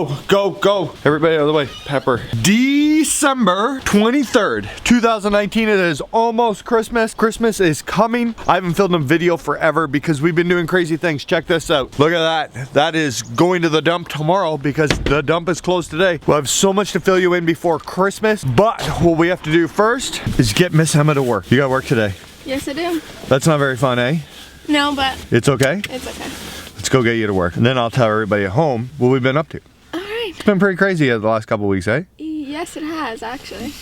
Go, go, go. Everybody out of the way. Pepper. December 23rd, 2019. It is almost Christmas. Christmas is coming. I haven't filmed a video forever because we've been doing crazy things. Check this out. Look at that. That is going to the dump tomorrow because the dump is closed today. We'll have so much to fill you in before Christmas, but what we have to do first is get Miss Emma to work. You got work today? Yes, I do. That's not very fun, eh? No, but... It's okay? It's okay. Let's go get you to work. And then I'll tell everybody at home what we've been up to. All right. It's been pretty crazy the last couple weeks, eh? Yes, it has, actually.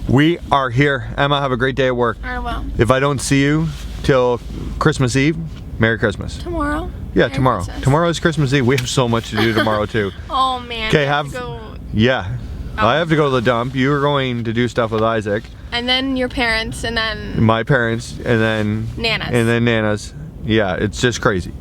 We are here. Emma, have a great day at work. I will. If I don't see you till Christmas Eve, Merry Christmas. Tomorrow? Yeah, Merry tomorrow. Christmas. Tomorrow is Christmas Eve. We have so much to do tomorrow too. Oh man. Okay, yeah. Oh. I have to go to the dump. You are going to do stuff with Isaac. And then your parents, and then... My parents, and then... Nana's. And then Nana's. Yeah, it's just crazy.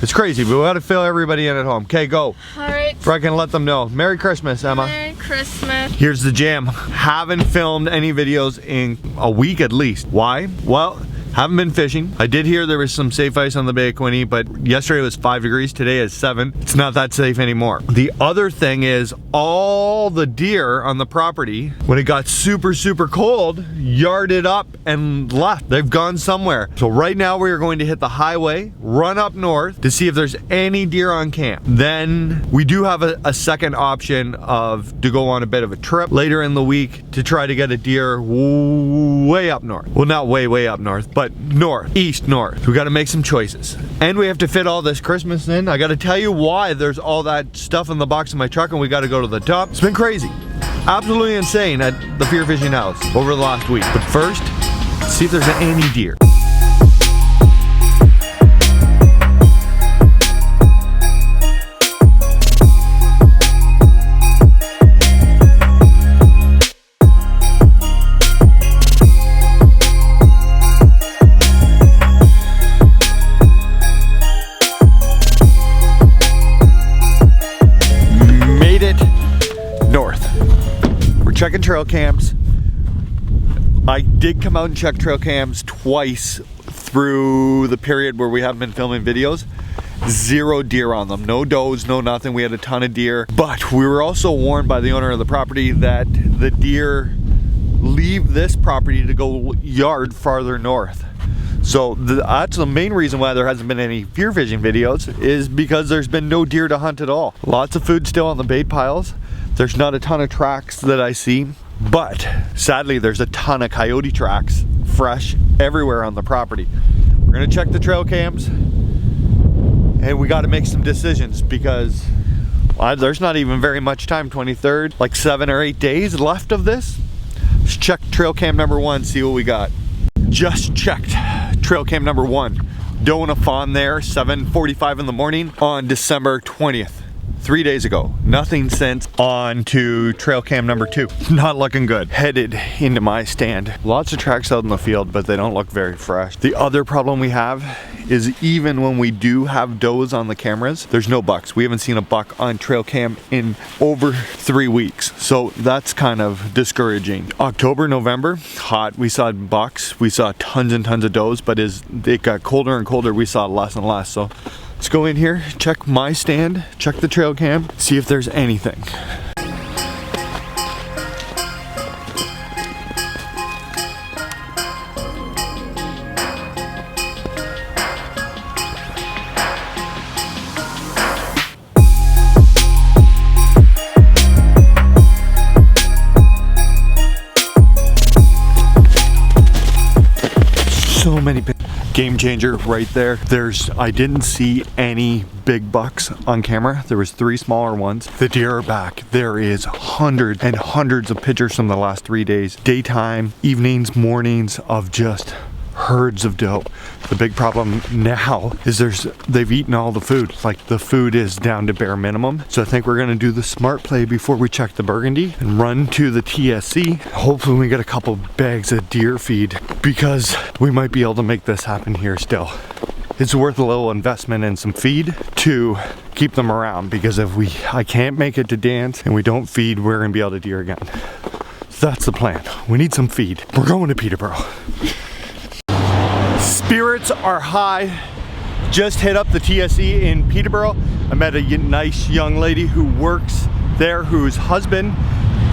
It's crazy, but we gotta fill everybody in at home. Okay, go. Alright. Before I can let them know. Merry Christmas, Emma. Merry Christmas. Here's the jam. Haven't filmed any videos in a week at least. Why? Well, haven't been fishing. I did hear there was some safe ice on the Bay of Quinte, but yesterday was 5 degrees, today is 7. It's not that safe anymore. The other thing is all the deer on the property, when it got super, super cold, yarded up and left. They've gone somewhere. So right now we are going to hit the highway, run up north to see if there's any deer on camp. Then we do have a second option to go on a bit of a trip later in the week to try to get a deer way up north. Well, not way up north, but east north. We got to make some choices, and we have to fit all this Christmas in. I got to tell you why there's all that stuff in the box of my truck, and we got to go to the dump. It's been crazy, absolutely insane at the FearFishing house over the last week. But first, see if there's any deer. Checking trail cams. I did come out and check trail cams twice through the period where we haven't been filming videos. 0 deer on them, no does, no nothing. We had a ton of deer, but we were also warned by the owner of the property that the deer leave this property to go yard farther north. So that's the main reason why there hasn't been any fear fishing videos, is because there's been no deer to hunt at all. Lots of food still on the bait piles. There's not a ton of tracks that I see, but sadly there's a ton of coyote tracks fresh everywhere on the property. We're gonna check the trail cams, and we got to make some decisions because there's not even very much time. 23rd, like 7 or 8 days left of this. Let's check trail cam number 1, see what we got. Just checked trail cam number 1. Doe and a fawn there, 7:45 in the morning on December 20th. 3 days ago. Nothing since. On to trail cam number 2. Not looking good. Headed into my stand. Lots of tracks out in the field, but they don't look very fresh. The other problem we have is even when we do have does on the cameras, there's no bucks. We haven't seen a buck on trail cam in over 3 weeks. So that's kind of discouraging. October, November, hot. We saw bucks. We saw tons and tons of does, but as it got colder and colder, we saw less and less. So let's go in here, check my stand, check the trail cam, see if there's anything. So many game changer right there. I didn't see any big bucks on camera. There was 3 smaller ones. The deer are back. There is hundreds and hundreds of pictures from the last 3 days. Daytime, evenings, mornings of just herds of doe. The big problem now is they've eaten all the food. Like, the food is down to bare minimum. So I think we're gonna do the smart play before we check the Burgundy and run to the TSC. Hopefully we get a couple bags of deer feed, because we might be able to make this happen here still. It's worth a little investment in some feed to keep them around, because if I can't make it to dance and we don't feed, we're gonna be able to deer again. So that's the plan. We need some feed. We're going to Peterborough. Spirits are high. Just hit up the TSC in Peterborough. I met a nice young lady who works there, whose husband,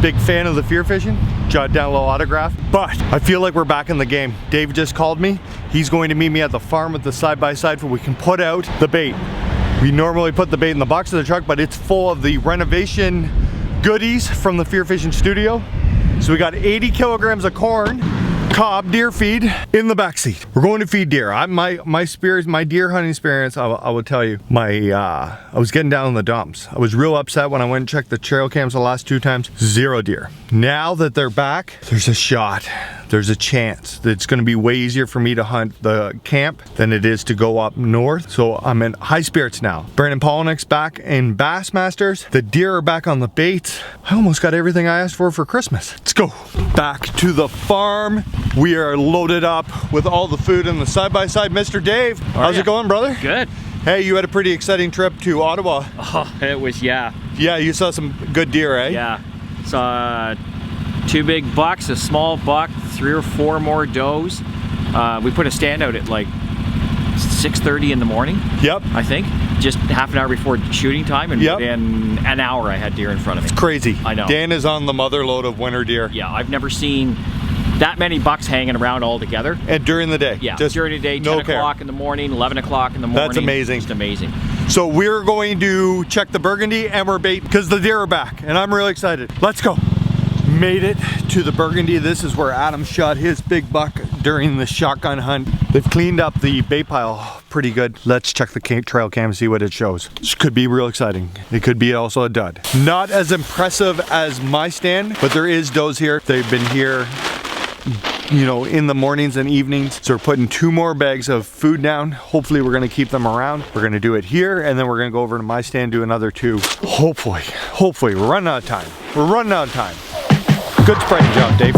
big fan of the FearFishing, jotted down a little autograph. But I feel like we're back in the game. Dave just called me. He's going to meet me at the farm with the side-by-side where we can put out the bait. We normally put the bait in the box of the truck, but it's full of the renovation goodies from the FearFishing studio. So we got 80 kilograms of corn, cob, deer feed in the back seat. We're going to feed deer. My deer hunting experience, I will tell you, I was getting down in the dumps. I was real upset when I went and checked the trail cams the last 2 times. 0 deer. Now that they're back, there's a shot. There's a chance that it's going to be way easier for me to hunt the camp than it is to go up north. So I'm in high spirits now. Brandon Polnick's back in Bassmasters. The deer are back on the baits. I almost got everything I asked for Christmas. Let's go back to the farm. We are loaded up with all the food in the side-by-side. Mr. Dave, how's it going, brother? Good. Hey, you had a pretty exciting trip to Ottawa. Oh, it was, yeah. Yeah, you saw some good deer, eh? Yeah. Saw 2 big bucks, a small buck, 3 or 4 more does. We put a stand out at like 6:30 in the morning. Yep. I think. Just half an hour before shooting time, and within an hour I had deer in front of me. It's crazy. I know. Dan is on the mother load of winter deer. Yeah, I've never seen that many bucks hanging around all together. And during the day? Yeah, just during the day, 10 o'clock in the morning, 11 o'clock in the morning. That's amazing. Just amazing. So we're going to check the Burgundy and we're bait, because the deer are back, and I'm really excited. Let's go. Made it to the Burgundy. This is where Adam shot his big buck during the shotgun hunt. They've cleaned up the bait pile pretty good. Let's check the trail cam and see what it shows. This could be real exciting. It could be also a dud. Not as impressive as my stand, but there is does here. They've been here, you know, in the mornings and evenings. So we're putting 2 more bags of food down. Hopefully we're gonna keep them around. We're gonna do it here, and then we're gonna go over to my stand, do another 2. Hopefully, we're running out of time. We're running out of time. Good spraying job, Dave.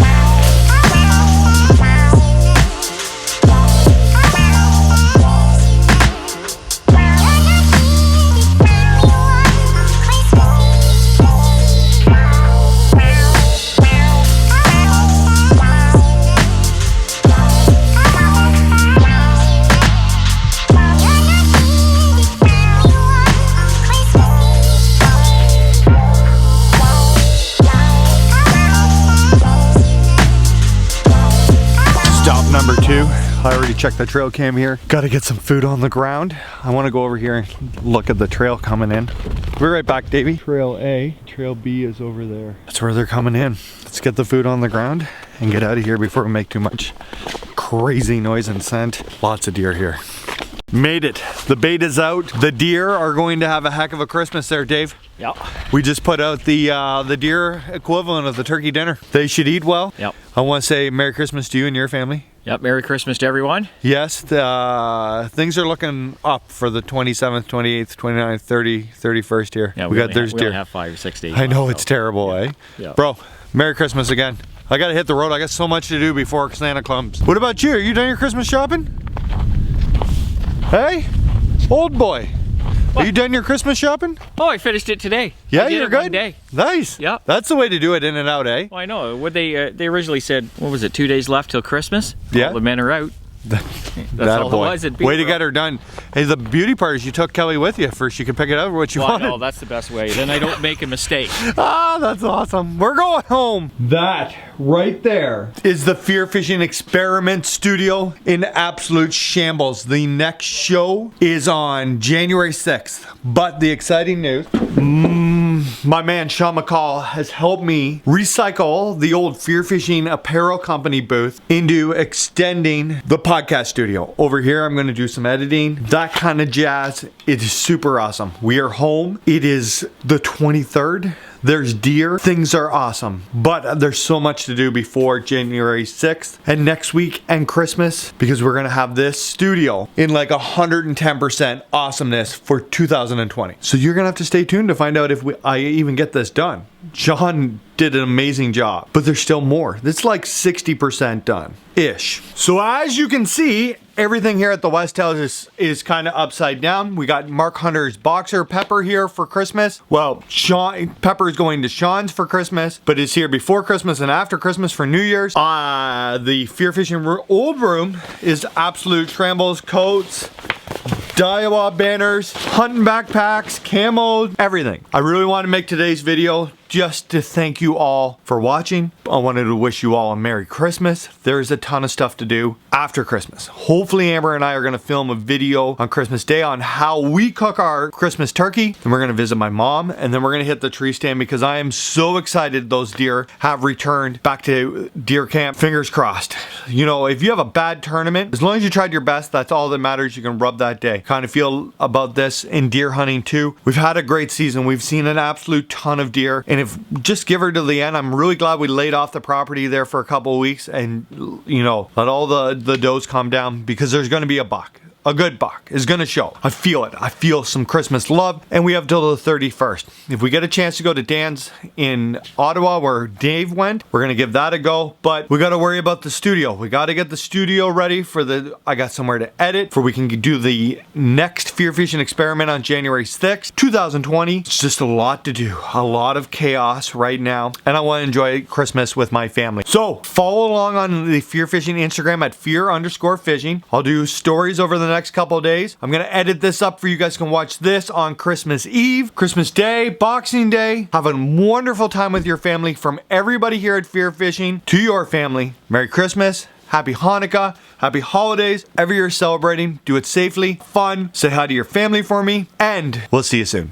Number 2, I already checked the trail cam here. Got to get some food on the ground. I want to go over here and look at the trail coming in. We're right back, Davey. Trail A, trail B is over there. That's where they're coming in. Let's get the food on the ground and get out of here before we make too much crazy noise and scent. Lots of deer here. Made it. The bait is out. The deer are going to have a heck of a Christmas there, Dave. Yep. We just put out the deer equivalent of the turkey dinner. They should eat well. Yep. I want to say Merry Christmas to you and your family. Yep, Merry Christmas to everyone. Yes, things are looking up for the 27th, 28th, 29th, 30th, 31st here. Yeah, we only have 5 or 6 days. I know, it's terrible, eh? Yeah. Bro, Merry Christmas again. I gotta hit the road. I got so much to do before Santa comes. What about you? Are you done your Christmas shopping? Hey, old boy. What? Are you done your Christmas shopping? Oh, I finished it today. Yeah, I did you're it good. One day. Nice. Yeah. That's the way to do it, in and out, eh? Well, I know. What they originally said, what was it, 2 days left till Christmas? Yeah. All the men are out. That's all boy. it was. Way to get her done. Hey, the beauty part is you took Kelly with you for she could pick it up what you wanted. No, that's the best way. Then I don't make a mistake. Ah, that's awesome. We're going home. That right there is the FearFishing Experiment Studio in absolute shambles. The next show is on January 6th. But the exciting news, my man Sean McCall has helped me recycle the old FearFishing apparel company booth into extending the podcast studio. Over here, I'm going to do some editing, that kind of jazz. It is super awesome. We are home. It is the 23rd. There's deer. Things are awesome. But there's so much to do before January 6th and next week and Christmas, because we're going to have this studio in like 110% awesomeness for 2020. So you're going to have to stay tuned to find out if I even get this done. John did an amazing job, but there's still more. It's like 60% done-ish. So as you can see, everything here at the West House is kind of upside down. We got Mark Hunter's boxer Pepper here for Christmas. Well, Pepper is going to Sean's for Christmas, but is here before Christmas and after Christmas for New Year's. The FearFishing old room is absolute Trambles, coats, Daiwa banners, hunting backpacks, camo, everything. I really want to make today's video just to thank you all for watching. I wanted to wish you all a Merry Christmas. There's a ton of stuff to do after Christmas. Hopefully Amber and I are going to film a video on Christmas Day on how we cook our Christmas turkey. And we're going to visit my mom, and then we're going to hit the tree stand because I am so excited those deer have returned back to deer camp. Fingers crossed. You know, if you have a bad tournament, as long as you tried your best, that's all that matters. You can rub that day. Kind of feel about this in deer hunting too. We've had a great season. We've seen an absolute ton of deer. And if just give her to the end, I'm really glad we laid off the property there for a couple of weeks and, you know, let all the does calm down, because there's going to be a buck. A good buck is going to show. I feel it. I feel some Christmas love, and we have till the 31st. If we get a chance to go to Dan's in Ottawa where Dave went, we're going to give that a go, but we got to worry about the studio. We got to get the studio ready for I got somewhere to edit for we can do the next FearFishing experiment on January 6th, 2020. It's just a lot to do. A lot of chaos right now, and I want to enjoy Christmas with my family. So follow along on the FearFishing Instagram at fear_fishing. I'll do stories over the next couple of days. I'm gonna edit this up for you guys can watch this on Christmas Eve, Christmas Day, Boxing Day. Have a wonderful time with your family. From everybody here at FearFishing to your family, Merry Christmas, Happy Hanukkah, Happy Holidays. Ever you're celebrating, do it safely, fun. Say hi to your family for me, and we'll see you soon.